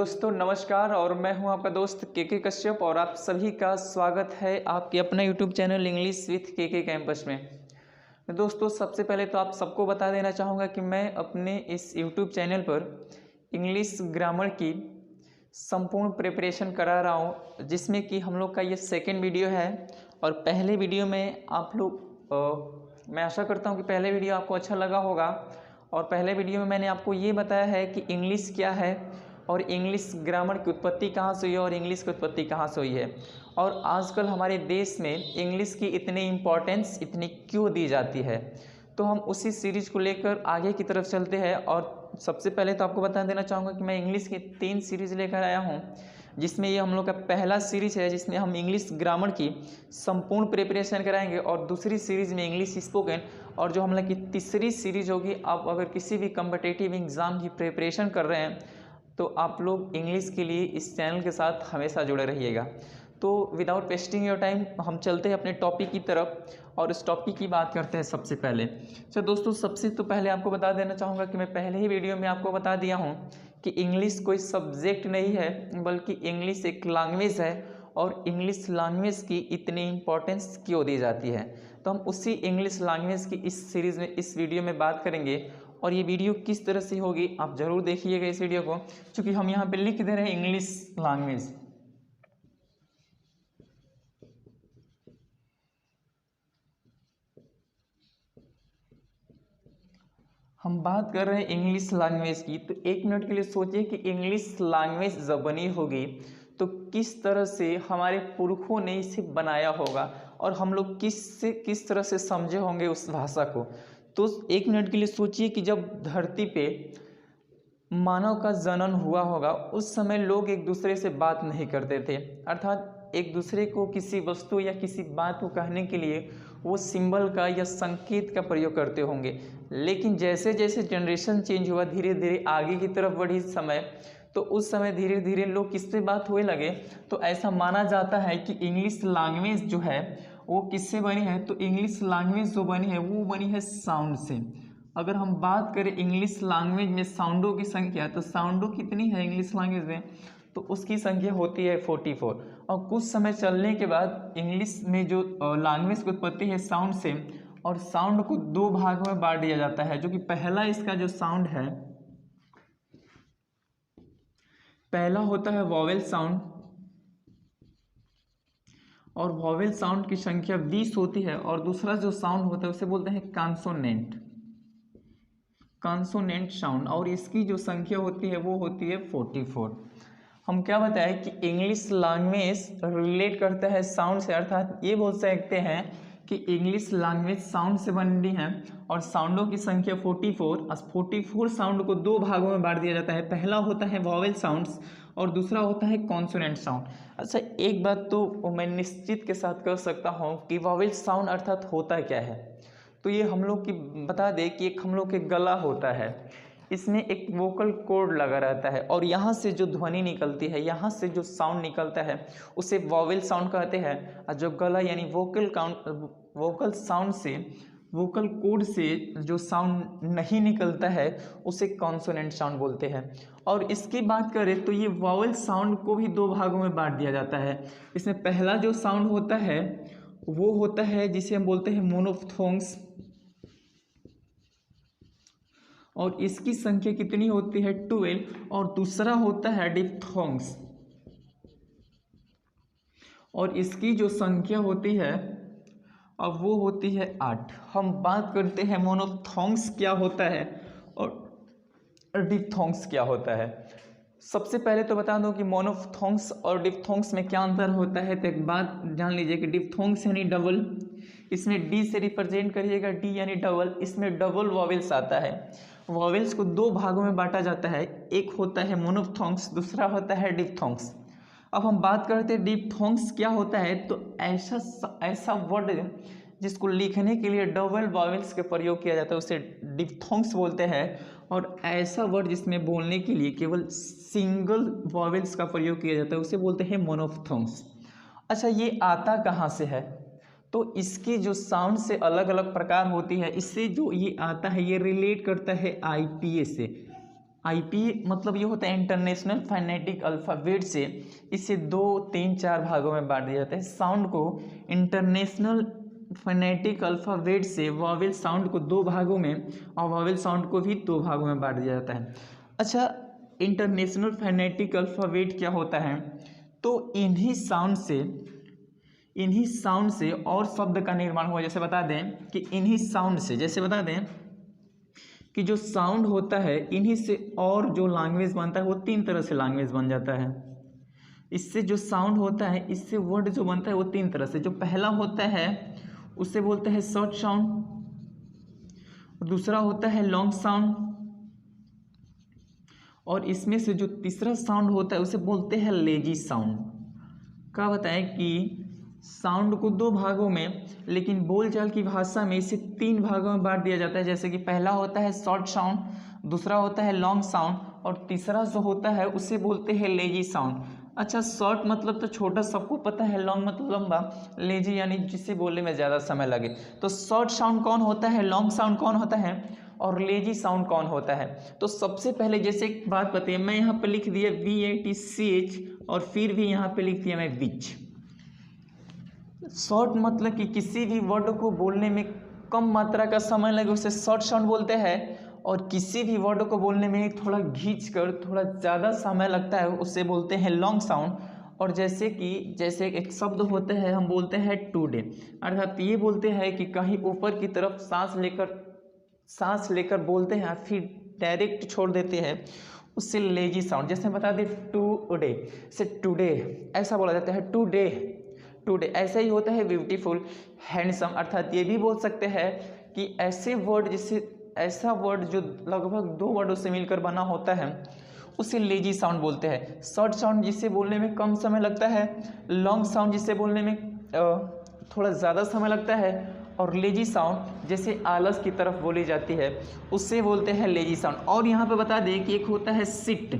दोस्तों नमस्कार। और मैं हूं आपका दोस्त के कश्यप और आप सभी का स्वागत है आपके अपना यूट्यूब चैनल इंग्लिश विथ के कैंपस में। दोस्तों सबसे पहले तो आप सबको बता देना चाहूँगा कि मैं अपने इस यूट्यूब चैनल पर इंग्लिश ग्रामर की संपूर्ण प्रिपरेशन करा रहा हूँ, जिसमें कि हम लोग का ये सेकेंड वीडियो है। और पहले वीडियो में आप लोग मैं आशा करता हूँ कि पहले वीडियो आपको अच्छा लगा होगा। और पहले वीडियो में मैंने आपको ये बताया है कि इंग्लिश क्या है और इंग्लिश ग्रामर की उत्पत्ति कहाँ से हुई है और इंग्लिश की उत्पत्ति कहाँ से हुई है, और आजकल हमारे देश में इंग्लिश की इतनी इम्पोर्टेंस इतनी क्यों दी जाती है। तो हम उसी सीरीज को लेकर आगे की तरफ चलते हैं। और सबसे पहले तो आपको बता देना चाहूँगा कि मैं इंग्लिश की 3 सीरीज लेकर आया हूँ, जिसमें ये हम लोग का पहला सीरीज है जिसमें हम इंग्लिश ग्रामर की संपूर्ण प्रिपरेशन कराएंगे, और दूसरी सीरीज में इंग्लिश स्पोकन, और जो हम लोग की तीसरी सीरीज होगी, आप अगर किसी भी कम्पिटिटिव एग्ज़ाम की प्रिपरेशन कर रहे हैं तो आप लोग इंग्लिश के लिए इस चैनल के साथ हमेशा जुड़े रहिएगा। तो विदाउट वेस्टिंग योर टाइम हम चलते हैं अपने टॉपिक की तरफ और इस टॉपिक की बात करते हैं। सबसे पहले दोस्तों सबसे तो पहले आपको बता देना चाहूँगा कि मैं पहले ही वीडियो में आपको बता दिया हूँ कि इंग्लिश कोई सब्जेक्ट नहीं है, बल्कि इंग्लिश एक लैंग्वेज है। और इंग्लिश लैंग्वेज की इतनी इम्पोर्टेंस क्यों दी जाती है, तो हम उसी इंग्लिश लैंग्वेज की इस सीरीज़ में इस वीडियो में बात करेंगे। और ये वीडियो किस तरह से होगी आप ज़रूर देखिएगा इस वीडियो को, क्योंकि हम यहाँ पे लिख दे रहे हैं इंग्लिश लैंग्वेज। हम बात कर रहे हैं इंग्लिश लैंग्वेज की, तो एक मिनट के लिए सोचिए कि इंग्लिश लैंग्वेज जब बनी होगी तो किस तरह से हमारे पुरखों ने इसे बनाया होगा और हम लोग किस तरह से समझे होंगे उस भाषा को। तो एक मिनट के लिए सोचिए कि जब धरती पे मानव का जन्म हुआ होगा उस समय लोग एक दूसरे से बात नहीं करते थे, अर्थात एक दूसरे को किसी वस्तु या किसी बात को कहने के लिए वो सिंबल का या संकेत का प्रयोग करते होंगे। लेकिन जैसे जैसे जनरेशन चेंज हुआ, धीरे धीरे आगे की तरफ बढ़ी समय, तो उस समय धीरे धीरे लोग किससे बात होने लगे। तो ऐसा माना जाता है कि इंग्लिश लैंग्वेज जो है वो किससे बनी है, तो इंग्लिश लैंग्वेज जो बनी है वो बनी है साउंड से। अगर हम बात करें इंग्लिश लैंग्वेज में साउंडों की संख्या, तो साउंडों कितनी है इंग्लिश लैंग्वेज में, तो उसकी संख्या होती है 44। और कुछ समय चलने के बाद इंग्लिश में जो लैंग्वेज की उत्पत्ति है साउंड से, और साउंड को 2 भागों में बांट दिया जाता है। जो कि पहला इसका जो साउंड है, पहला होता है वॉवेल साउंड, और वॉवेल साउंड की संख्या 20 होती है। और दूसरा जो साउंड होता है उसे बोलते हैं कॉन्सोनेंट साउंड, और इसकी जो संख्या होती है वो होती है 44। हम क्या बताएं कि इंग्लिश लैंग्वेज रिलेट करता है साउंड से, अर्थात ये बोल सकते हैं कि इंग्लिश लैंग्वेज साउंड से बनी है। और साउंडों की संख्या 44, 44 साउंड को 2 भागों में बांट दिया जाता है। पहला होता है वॉवेल साउंड्स और दूसरा होता है कॉन्सोनेंट साउंड। अच्छा, एक बात तो मैं निश्चित के साथ कह सकता हूँ कि वॉवेल साउंड अर्थात होता क्या है। तो ये हम लोग की बता दें कि एक हम लोग के गला होता है, इसमें एक वोकल कॉर्ड लगा रहता है, और यहाँ से जो ध्वनि निकलती है, यहाँ से जो साउंड निकलता है उसे वॉवेल साउंड कहते हैं। और जो गला यानी वोकल साउंड से, वोकल कॉर्ड से जो साउंड नहीं निकलता है उसे कॉन्सोनेंट साउंड बोलते हैं। और इसकी बात करें तो ये वॉवेल साउंड को भी 2 भागों में बांट दिया जाता है। इसमें पहला जो साउंड होता है वो होता है जिसे हम बोलते हैं मोनोफ्थोंग्स, और इसकी संख्या कितनी होती है 12। और दूसरा होता है डिप्थोंग्स, और इसकी जो संख्या होती है अब वो होती है 8। हम बात करते हैं मोनोफ्थोंग्स क्या होता है और डिप्थोंग्स क्या होता है। सबसे पहले तो बता दूं कि मोनोफ्थोंग्स और डिप्थोंग्स में क्या अंतर होता है। तो एक बात जान लीजिए कि डिप्थोंग्स यानी डबल, इसमें डी से रिप्रेजेंट करिएगा, डी यानी डबल, इसमें डबल वॉवेल्स आता है। वॉवेल्स को 2 भागों में बांटा जाता है, एक होता है मोनोफ्थोंग्स, दूसरा होता है डिप्थोंग्स। अब हम बात करते हैं डिप्थोंग्स क्या होता है, तो ऐसा वर्ड जिसको लिखने के लिए डबल वॉवेल्स का प्रयोग किया जाता है उसे डिप्थोंग्स बोलते हैं, और ऐसा वर्ड जिसमें बोलने के लिए केवल सिंगल वॉवेल्स का प्रयोग किया जाता है उसे बोलते हैं मोनोफ्थोंग्स। अच्छा, ये आता कहाँ से है, तो इसकी जो साउंड से अलग अलग प्रकार होती है। इससे जो ये आता है ये रिलेट करता है IPA से, आईपी मतलब ये होता है इंटरनेशनल फाइनेटिक अल्फ़ाबेट से इसे 2, 3, 4 भागों में बांट दिया जाता है। साउंड को इंटरनेशनल फाइनेटिक अल्फ़ाबेट से वॉवेल साउंड को 2 भागों में और वॉवेल साउंड को भी 2 भागों में बांट दिया जाता है। अच्छा, इंटरनेशनल फाइनेटिक अल्फ़ाबेट क्या होता है? तो इन्हीं साउंड से और शब्द का निर्माण हुआ। जैसे बता दें कि इन्हीं साउंड से, जैसे बता दें कि जो साउंड होता है इन्हीं से और जो लैंग्वेज बनता है वो 3 तरह से लैंग्वेज बन जाता है। इससे जो साउंड होता है इससे वर्ड जो बनता है वो 3 तरह से। जो पहला होता है उसे बोलते हैं शॉर्ट साउंड, दूसरा होता है लॉन्ग साउंड, और इसमें से जो तीसरा साउंड होता है उसे बोलते हैं लेजी साउंड। क्या बताएं कि साउंड को 2 भागों में, लेकिन बोलचाल की भाषा में इसे 3 भागों में बांट दिया जाता है। जैसे कि पहला होता है शॉर्ट साउंड, दूसरा होता है लॉन्ग साउंड, और तीसरा जो होता है उसे बोलते हैं लेजी साउंड। अच्छा, शॉर्ट मतलब तो छोटा, सबको पता है। लॉन्ग मतलब लंबा, लेजी यानी जिसे बोलने में ज़्यादा समय लगे। तो शॉर्ट साउंड कौन होता है, लॉन्ग साउंड कौन होता है, और लेजी साउंड कौन होता है? तो सबसे पहले जैसे एक बात बताइए, मैं यहाँ पे लिख दिया VATCH और फिर भी यहाँ पे लिख दिया मैं विच। शॉर्ट मतलब कि किसी भी वर्ड को बोलने में कम मात्रा का समय लगे उसे शॉर्ट साउंड बोलते हैं, और किसी भी वर्ड को बोलने में थोड़ा खींच कर थोड़ा ज़्यादा समय लगता है उसे बोलते हैं लॉन्ग साउंड। और जैसे एक शब्द होता है, हम बोलते हैं टुडे, अर्थात ये बोलते हैं कि कहीं ऊपर की तरफ सांस लेकर बोलते हैं फिर डायरेक्ट छोड़ देते हैं, उससे लेजी साउंड। जैसे बता दें टुडे से टुडे ऐसा बोला जाता है, टुडे ऐसा ही होता है ब्यूटीफुल, हैंडसम, अर्थात ये भी बोल सकते हैं कि ऐसा वर्ड जो लगभग 2 वर्डों से मिलकर बना होता है उसे लेजी साउंड बोलते हैं। शॉर्ट साउंड जिसे बोलने में कम समय लगता है, लॉन्ग साउंड जिसे बोलने में थोड़ा ज़्यादा समय लगता है, और लेजी साउंड जैसे आलस की तरफ बोली जाती है उससे बोलते हैं लेजी साउंड। और यहाँ पे बता दें कि एक होता है सिट,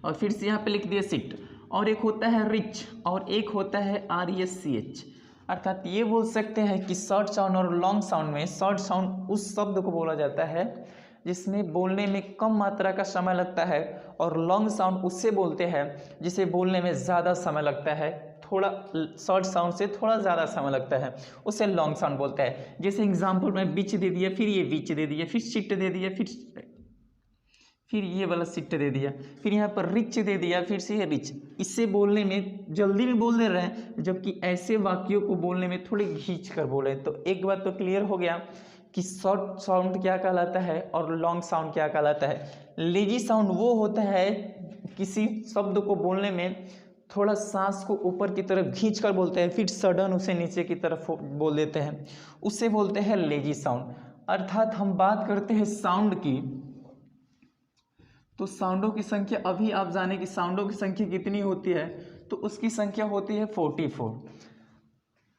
और फिर से यहाँ पे लिख दिया सिट, और एक होता है रिच, और एक होता है RESCH। अर्थात ये बोल सकते हैं कि शॉर्ट साउंड और लॉन्ग साउंड में शॉर्ट साउंड उस शब्द को बोला जाता है जिसमें बोलने में कम मात्रा का समय लगता है, और लॉन्ग साउंड उससे बोलते हैं जिसे बोलने में ज़्यादा समय लगता है। थोड़ा शॉर्ट साउंड से थोड़ा ज़्यादा समय लगता है उसे लॉन्ग साउंड बोलते हैं। जैसे एग्जाम्पल में बिच दे दिया, फिर ये विच दे दिया, फिर शिट दे दिया, फिर ये वाला सिट दे दिया, फिर यहाँ पर रिच दे दिया, फिर से ये रिच। इससे बोलने में जल्दी में बोल दे रहे हैं, जबकि ऐसे वाक्यों को बोलने में थोड़ी खींच कर बोले। तो एक बात तो क्लियर हो गया कि शॉर्ट साउंड क्या कहलाता है और लॉन्ग साउंड क्या कहलाता है। लेजी साउंड वो होता है किसी शब्द को बोलने में थोड़ा सांस को ऊपर की तरफ खींच कर बोलते हैं, फिर सडन उसे नीचे की तरफ बोल देते हैं, उससे बोलते हैं लेजी साउंड। अर्थात हम बात करते हैं साउंड की, तो साउंडों की संख्या, अभी आप जाने कि साउंडों की संख्या कितनी होती है, तो उसकी संख्या होती है 44।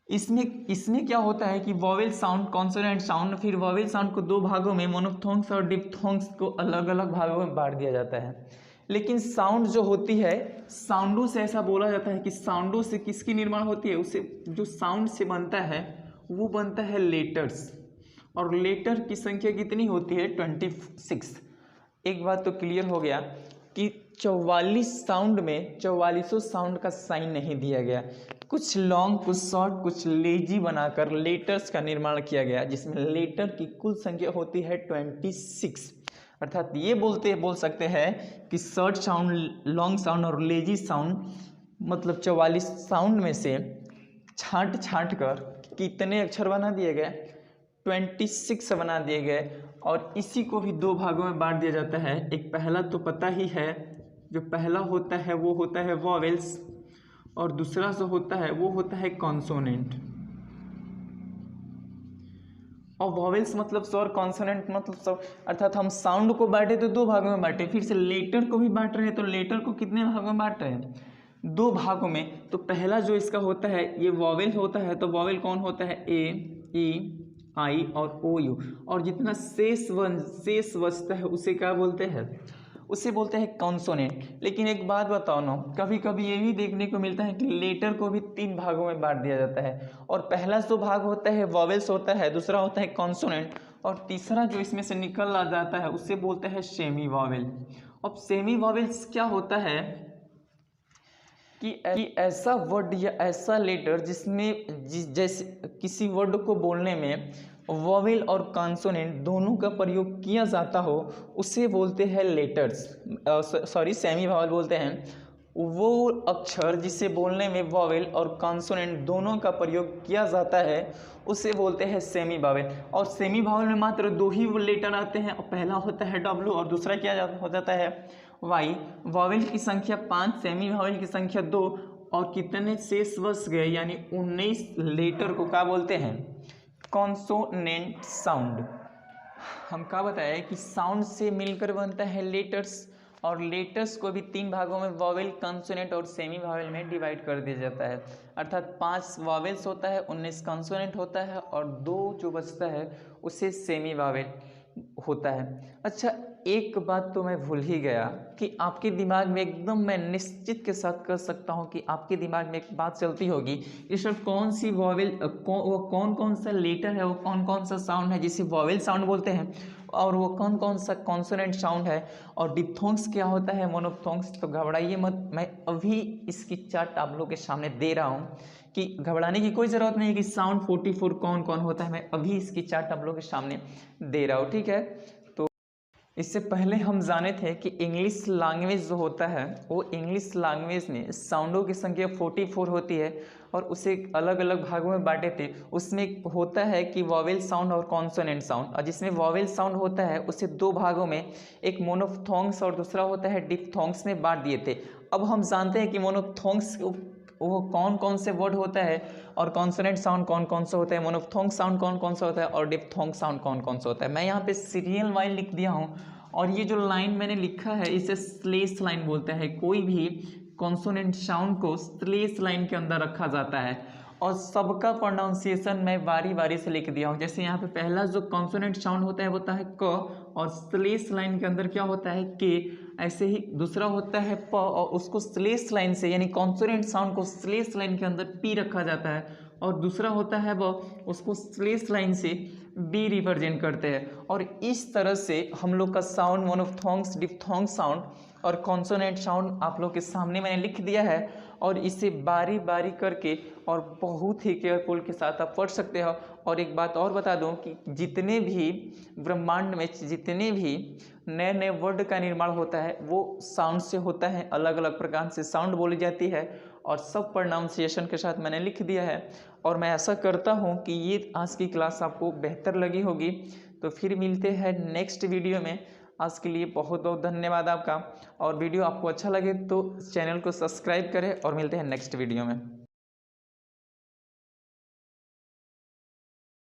इसमें क्या होता है कि वॉवेल साउंड, कॉन्सोनेंट साउंड, फिर वॉवेल साउंड को 2 भागों में, मोनोफ्थोंग्स और डिप्थोंग्स को अलग अलग भागों में बांट दिया जाता है। लेकिन साउंड जो होती है, साउंडों से ऐसा बोला जाता है कि साउंडों से किसकी निर्माण होती है, उसे जो साउंड से बनता है वो बनता है लेटर्स, और लेटर की संख्या कितनी होती है 26। एक बात तो क्लियर हो गया कि 44 साउंड में 44 साउंड का साइन नहीं दिया गया, कुछ लॉन्ग, कुछ शॉर्ट, कुछ लेजी बनाकर लेटर्स का निर्माण किया गया, जिसमें लेटर की कुल संख्या होती है 26। अर्थात ये बोल सकते हैं कि शॉर्ट साउंड, लॉन्ग साउंड और लेजी साउंड मतलब 44 साउंड में से छांट कर कितने अक्षर बना दिए गए, 26 बना दिए गए। और इसी को भी 2 भागों में बांट दिया जाता है। एक पहला तो पता ही है, जो पहला होता है वो होता है वॉवेल्स, और दूसरा जो होता है वो होता है कॉन्सोनेंट। और वॉवेल्स मतलब स्वर, कॉन्सोनेंट मतलब स्वर। अर्थात हम साउंड को बांटे तो 2 भागों में बांटे, फिर से लेटर को भी बांट रहे हैं, तो लेटर को कितने भागों में बांट रहे हैं, 2 भागों में। तो पहला जो इसका होता है ये वॉवेल होता है, तो वॉवेल कौन होता है, A, E, I और OU, और जितना शेष बचता है उसे क्या बोलते हैं, उसे बोलते हैं कॉन्सोनेंट। लेकिन एक बात बताओ ना, कभी कभी ये भी देखने को मिलता है कि लेटर को भी 3 भागों में बांट दिया जाता है, और पहला जो भाग होता है वॉवेल्स होता है, दूसरा होता है कॉन्सोनेंट, और तीसरा जो इसमें से निकल आ जाता है उसे बोलते हैं सेमी वॉवेल। अब सेमी वॉवेल्स क्या होता है कि ऐसा वर्ड या ऐसा लेटर जिसमें जैसे किसी वर्ड को बोलने में वॉवेल और कॉन्सोनेंट दोनों का प्रयोग किया जाता हो उसे बोलते हैं लेटर्स, सॉरी सेमी वॉवेल बोलते हैं। वो अक्षर जिसे बोलने में वॉवेल और कॉन्सोनेंट दोनों का प्रयोग किया जाता है उसे बोलते हैं सेमी वॉवेल। और सेमी वॉवेल में मात्र दो ही लेटर आते हैं, और पहला होता है डब्ल्यू और दूसरा क्या हो जाता है वाई। वॉवेल की संख्या 5, सेमी वॉवेल की संख्या 2, और कितने शेष बच गए यानी 19 लेटर को क्या बोलते हैं कॉन्सोनेंट साउंड। हम क्या बताया कि साउंड से मिलकर बनता है लेटर्स, और लेटर्स को भी 3 भागों में वॉवेल, कॉन्सोनेंट और सेमी वॉवेल में डिवाइड कर दिया जाता है। अर्थात 5 वॉवेल्स होता है, 19 कॉन्सोनेंट होता है, और 2 जो बचता है उसे सेमी वॉवेल होता है। अच्छा, एक बात तो मैं भूल ही गया कि आपके दिमाग में एकदम मैं निश्चित के साथ कर सकता हूँ कि आपके दिमाग में एक बात चलती होगी कि सर कौन सी वॉवेल वो कौन कौन सा लेटर है, वो कौन कौन सा साउंड है जिसे वॉवेल साउंड बोलते हैं, और वो कौन कौन सा कॉन्सोनेंट साउंड है, और डिप्थोंग्स क्या होता है, मोनोप्थोंग्स। तो घबराइए मत, मैं अभी इसकी चार्ट आप लोगों के सामने दे रहा हूँ कि घबराने की कोई ज़रूरत नहीं है कि साउंड 44 कौन कौन होता है। मैं अभी इसकी चार्ट आप लोगों के सामने दे रहा हूँ, ठीक है। तो इससे पहले हम जाने थे कि इंग्लिश लैंग्वेज जो होता है वो इंग्लिश लैंग्वेज में साउंडों की संख्या 44 होती है, और उसे अलग अलग भागों में बांटे थे। उसमें होता है कि वॉवेल साउंड और कॉन्सोनेंट साउंड, और जिसमें वॉवेल साउंड होता है उसे 2 भागों में, एक मोनोप्थोंग्स और दूसरा होता है डिप्थोंग्स में बांट दिए थे। अब हम जानते हैं कि मोनोप्थोंग्स वो कौन कौन से वर्ड होता है, और कॉन्सोनेंट साउंड कौन कौन सा होता है, मोनोप्थोंग साउंड कौन कौन सा होता है, और डिप्थोंग साउंड कौन कौन सा होता है। मैं यहाँ पे सीरियल वाइज लिख दिया हूँ, और ये जो लाइन मैंने लिखा है इसे स्लेश लाइन बोलते हैं। कोई भी कॉन्सोनेंट साउंड को स्लेश लाइन के अंदर रखा जाता है, और सबका प्रोनाउंसिएशन मैं बारी बारी से लिख दिया हूँ। जैसे यहाँ पे पहला जो कॉन्सोनेंट साउंड होता है वो होता है क, और स्लेश लाइन के अंदर क्या होता है के। ऐसे ही दूसरा होता है प, और उसको स्लेश लाइन से यानी कॉन्सोनेंट साउंड को स्लेश लाइन के अंदर पी रखा जाता है, और दूसरा होता है व उसको स्लेश लाइन से बी रिप्रेजेंट करते हैं। और इस तरह से हम लोग का साउंड मोनोप्थोंग्स, डिप्थोंग साउंड और कॉन्सोनेंट साउंड आप लोग के सामने मैंने लिख दिया है, और इसे बारी बारी करके और बहुत ही केयरफुल के साथ आप पढ़ सकते हो। और एक बात और बता दूं कि जितने भी ब्रह्मांड में जितने भी नए नए वर्ड का निर्माण होता है वो साउंड से होता है, अलग अलग प्रकार से साउंड बोली जाती है, और सब प्रोनाउंसिएशन के साथ मैंने लिख दिया है। और मैं ऐसा करता हूँ कि ये आज की क्लास आपको बेहतर लगी होगी। तो फिर मिलते हैं नेक्स्ट वीडियो में। आज के लिए बहुत बहुत धन्यवाद आपका, और वीडियो आपको अच्छा लगे तो चैनल को सब्सक्राइब करें, और मिलते हैं नेक्स्ट वीडियो में।